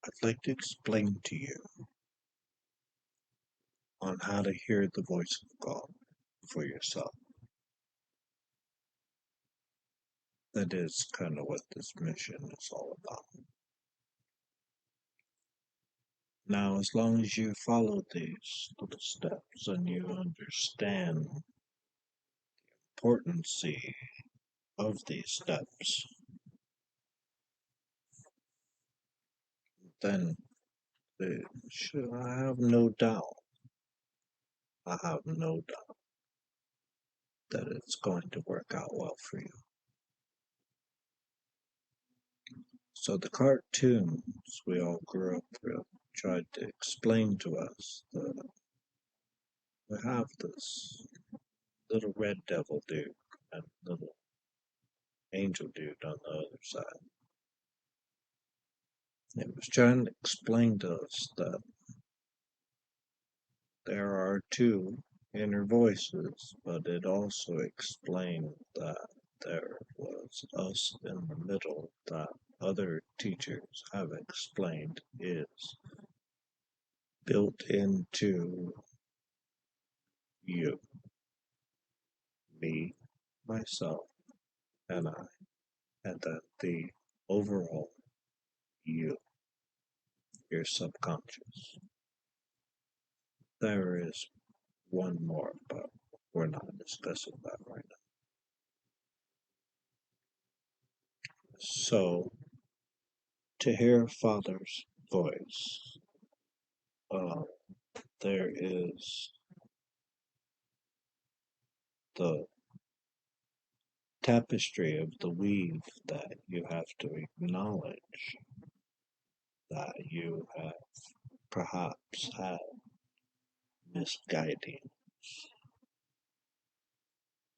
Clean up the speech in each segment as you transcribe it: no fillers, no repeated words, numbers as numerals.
I'd like to explain to you on how to hear the voice of God for yourself. That is kind of what this mission is all about. Now, as long as you follow these little steps and you understand the importance of these steps, then I have no doubt, I have no doubt that it's going to work out well for you. So the cartoons we all grew up with tried to explain to us that we have this little red devil dude and little angel dude on the other side. It was trying to explain to us that there are two inner voices, but it also explained that there was us in the middle that other teachers have explained is built into you, me, myself, and I, and that the overall you, your subconscious. There is one more, but we're not discussing that right now. So, to hear Father's voice, uh, there is the tapestry of the weave that you have to acknowledge that you have perhaps had misguiding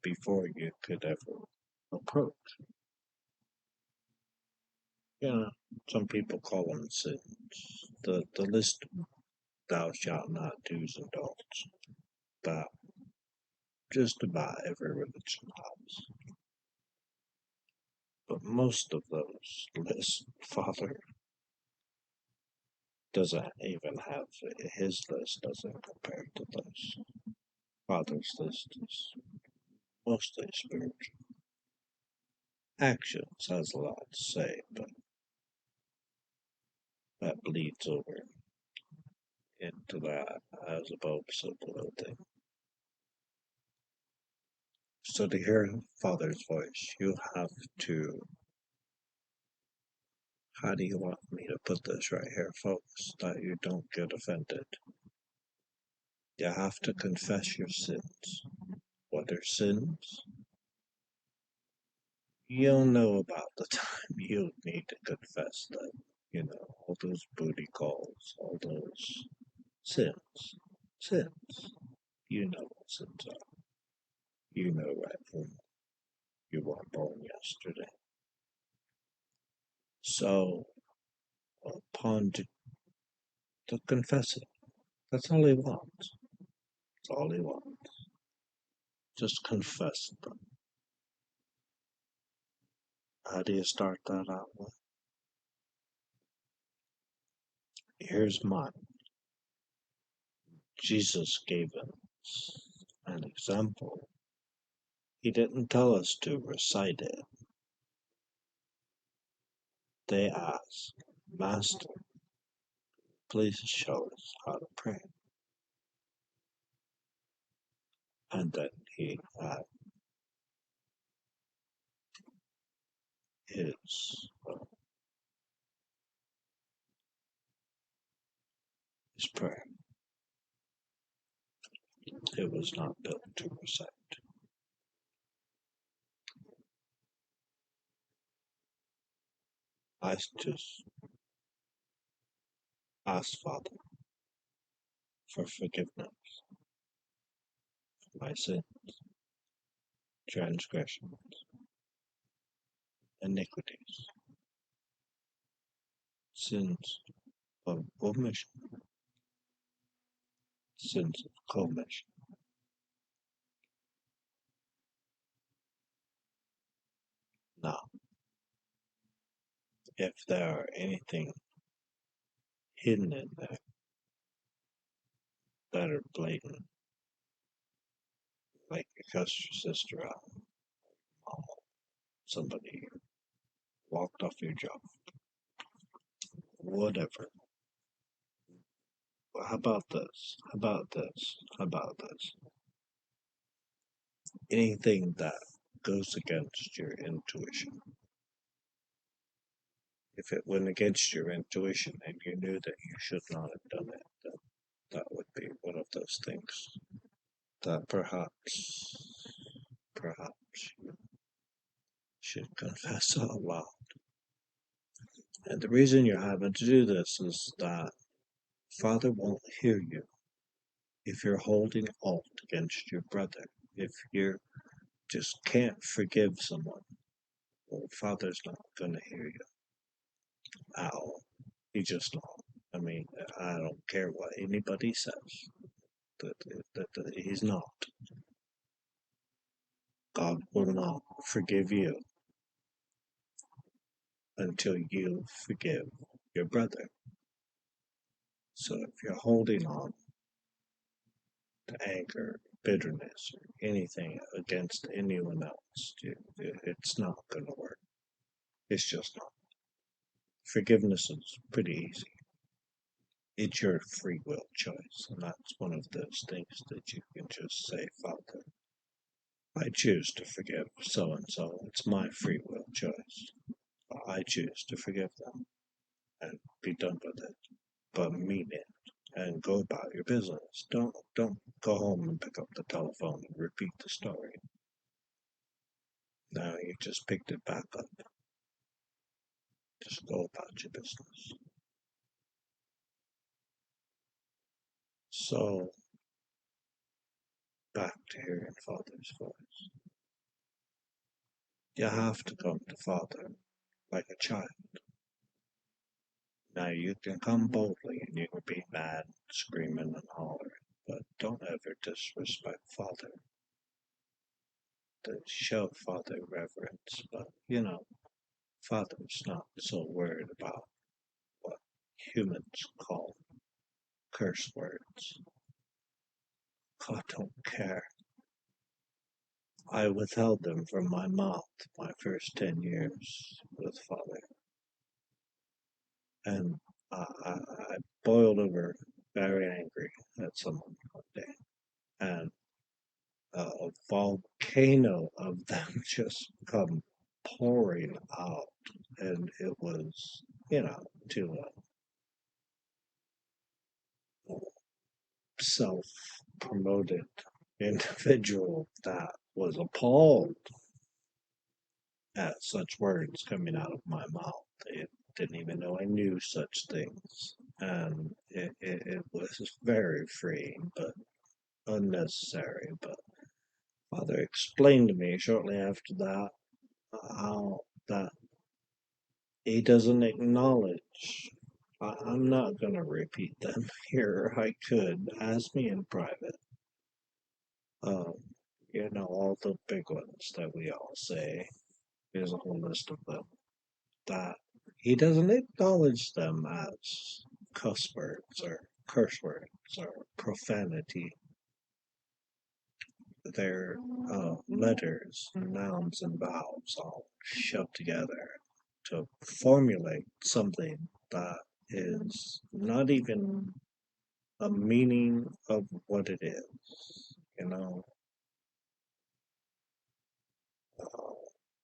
before you could ever approach. You know, some people call them sins. The list thou shalt not do's and don'ts, but just about every religion has. But most of those lists, Father doesn't even have, his list doesn't compare to those. Father's list is mostly spiritual. Actions has a lot to say, but that bleeds over into that as above, so below thing. So to hear Father's voice, you have to. How do you want me to put this right here, folks, that you don't get offended? You have to confess your sins. What are sins? You'll know about the time you'll need to confess them. You know, all those booty calls, all those sins. Sins. You know what sins are. You know right from you weren't born yesterday. So, upon to confess it, that's all he wants. That's all he wants. Just confess them. How do you start that out with? Here's mine. Jesus gave us an example. He didn't tell us to recite it. They asked, Master, please show us how to pray. And then he had his, his prayer. It was not built to recite. I just asked Father for forgiveness for my sins, transgressions, iniquities, sins of omission, sins of commission. Now, if there are anything hidden in there that are blatant, like you cuss your sister out, somebody walked off your job, whatever. How about this? How about this? How about this? Anything that goes against your intuition. If it went against your intuition and you knew that you should not have done it, then that would be one of those things that perhaps you should confess out loud. And the reason you're having to do this is that Father won't hear you if you're holding alt against your brother. If you just can't forgive someone, well, Father's not going to hear you at all. He just not. I mean, I don't care what anybody says. That he's not. God will not forgive you until you forgive your brother. So if you're holding on to anger, bitterness, or anything against anyone else, it's not going to work. It's just not. Forgiveness is pretty easy. It's your free will choice, and that's one of those things that you can just say, Father, I choose to forgive so and so. It's my free will choice. I choose to forgive them and be done with it. But mean it and go about your business. Don't go home and pick up the telephone and repeat the story. Now you just picked it back up. Just go about your business. So back to hearing Father's voice. You have to come to Father like a child. Now you can come boldly and you can be mad, screaming and hollering, but don't ever disrespect Father. To show Father reverence, but Father's not so worried about what humans call curse words. God don't care. I withheld them from my mouth my first 10 years with Father, and I boiled over very angry at someone one day, and a volcano of them just come pouring out, and it was, to a self-promoted individual that was appalled at such words coming out of my mouth. It didn't even know I knew such things. And it was very freeing, but unnecessary. But Father explained to me shortly after that how that he doesn't acknowledge. I'm not going to repeat them here. I could. Ask me in private. Um, all the big ones that we all say. There's a whole list of them. That he doesn't acknowledge them as cuss words or curse words or profanity. They're letters, nouns, and vowels all shoved together to formulate something that is not even a meaning of what it is. Uh,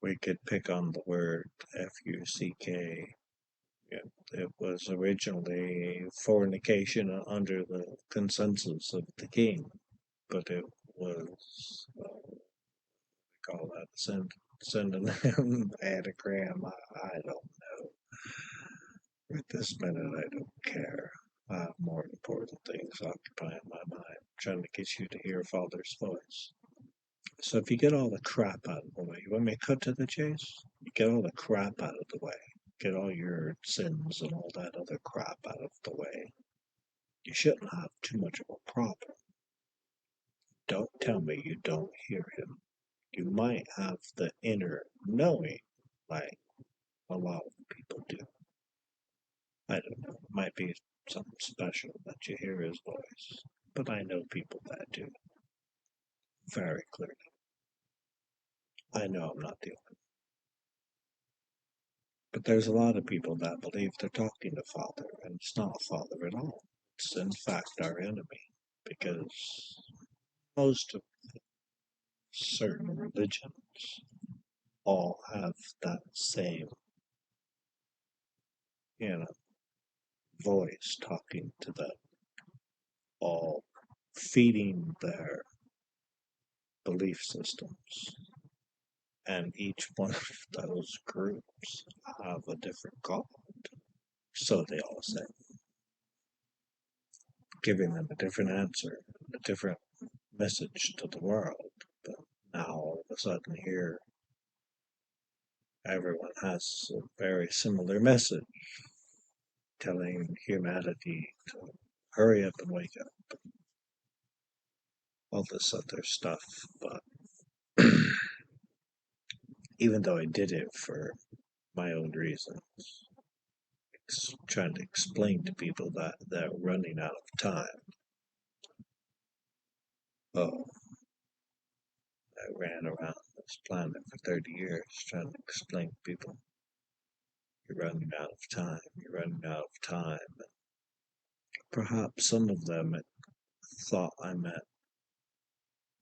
we could pick on the word fuck. It was originally fornication under the consensus of the king, but it was, call that sending him anagram. I don't know. At this minute, I don't care. I have more important things occupying my mind, trying to get you to hear Father's voice. So if you get all the crap out of the way, you want me to cut to the chase? You get all the crap out of the way. Get all your sins and all that other crap out of the way. You shouldn't have too much of a problem. Don't tell me you don't hear him. You might have the inner knowing, like a lot of people do. I don't know, it might be something special that you hear his voice, but I know people that do very clearly. I know I'm not the only. But there's a lot of people that believe they're talking to Father, and it's not Father at all. It's in fact our enemy, because most of certain religions all have that same, you know, voice talking to them, all feeding their belief systems. And each one of those groups have a different God. So they all say, giving them a different answer, a different message to the world. But now all of a sudden here, everyone has a very similar message telling humanity to hurry up and wake up, all this other stuff. But even though I did it for my own reasons, trying to explain to people that they're running out of time. Oh, I ran around this planet for 30 years trying to explain to people you're running out of time, you're running out of time. Perhaps some of them thought I meant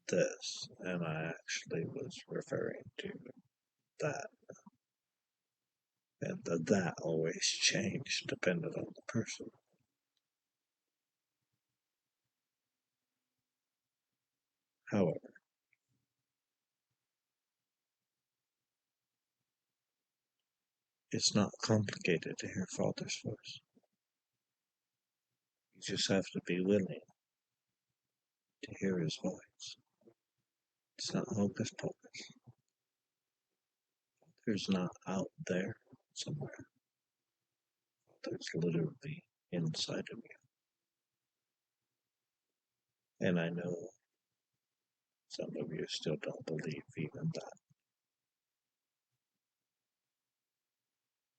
this, and I actually was referring to that. And that always changed depending on the person. However, it's not complicated to hear Father's voice. You just have to be willing to hear his voice. It's not hocus pocus. There's not out there somewhere. There's literally inside of you. And I know some of you still don't believe even that.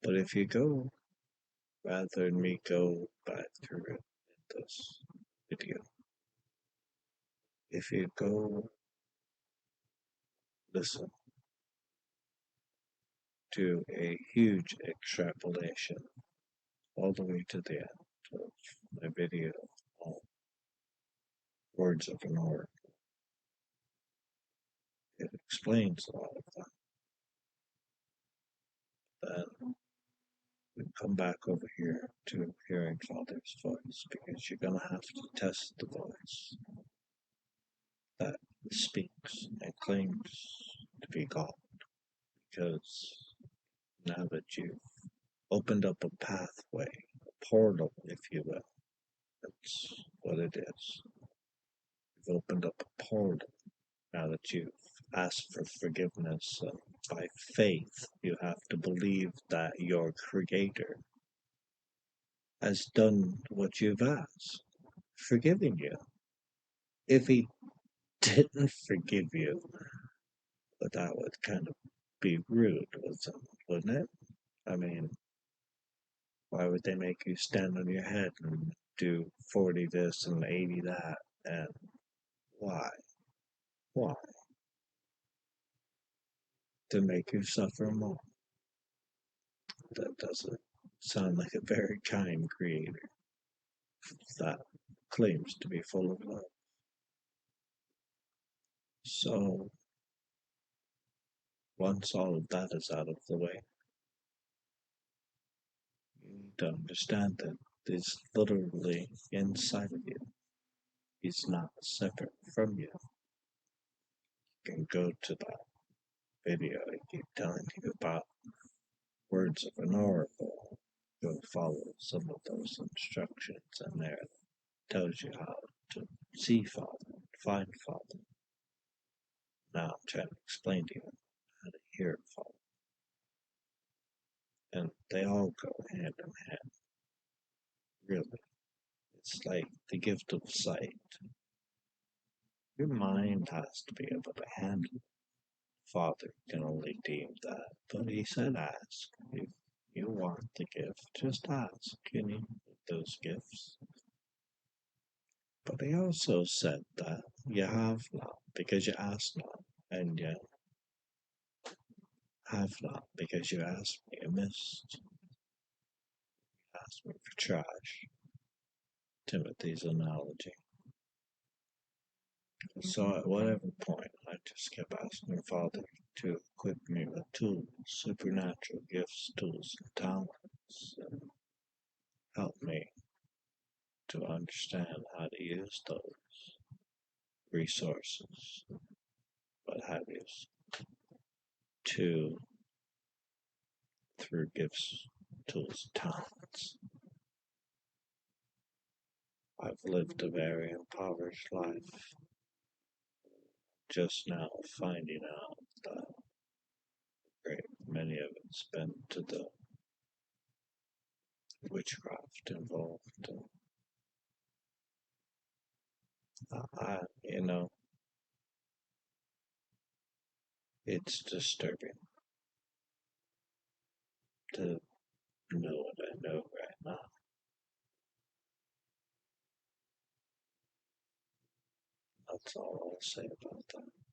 But if you go, rather than me go back through it in this video, if you go listen to a huge extrapolation all the way to the end of my video on Words of an Oracle, it explains a lot of that. Then we come back over here to hearing Father's voice, because you're going to have to test the voice that speaks and claims to be God. Because now that you've opened up a pathway, a portal, if you will, that's what it is. You've opened up a portal now that you've asked for forgiveness. By faith, you have to believe that your Creator has done what you've asked, forgiving you. If He didn't forgive you, but that would kind of be rude, wouldn't it? I mean, why would they make you stand on your head and do 40 this and 80 that? And why? Why? To make you suffer more. That doesn't sound like a very kind creator that claims to be full of love. So, once all of that is out of the way, you need to understand that it's literally inside of you. He's not separate from you. You can go to that video I keep telling you about, Words of an Oracle. Go follow some of those instructions in there that tells you how to see Father, find Father. Now I'm trying to explain to you how to hear Father. And they all go hand in hand, really. It's like the gift of sight. Your mind has to be able to handle it. Father can only deem that, but he said ask. you want the gift, just ask, and you get those gifts. But he also said that you have not because you ask not, and you have not because you asked me amiss. Asked me for trash. Timothy's analogy. So at whatever point, I just kept asking Father to equip me with tools, supernatural gifts, tools, and talents, and help me to understand how to use those resources, what have you, to, through gifts, tools, talents. I've lived a very impoverished life, just now finding out that a great many of it's been to the witchcraft involved. And you know, it's disturbing to know what I know right now. That's all I'll say about that.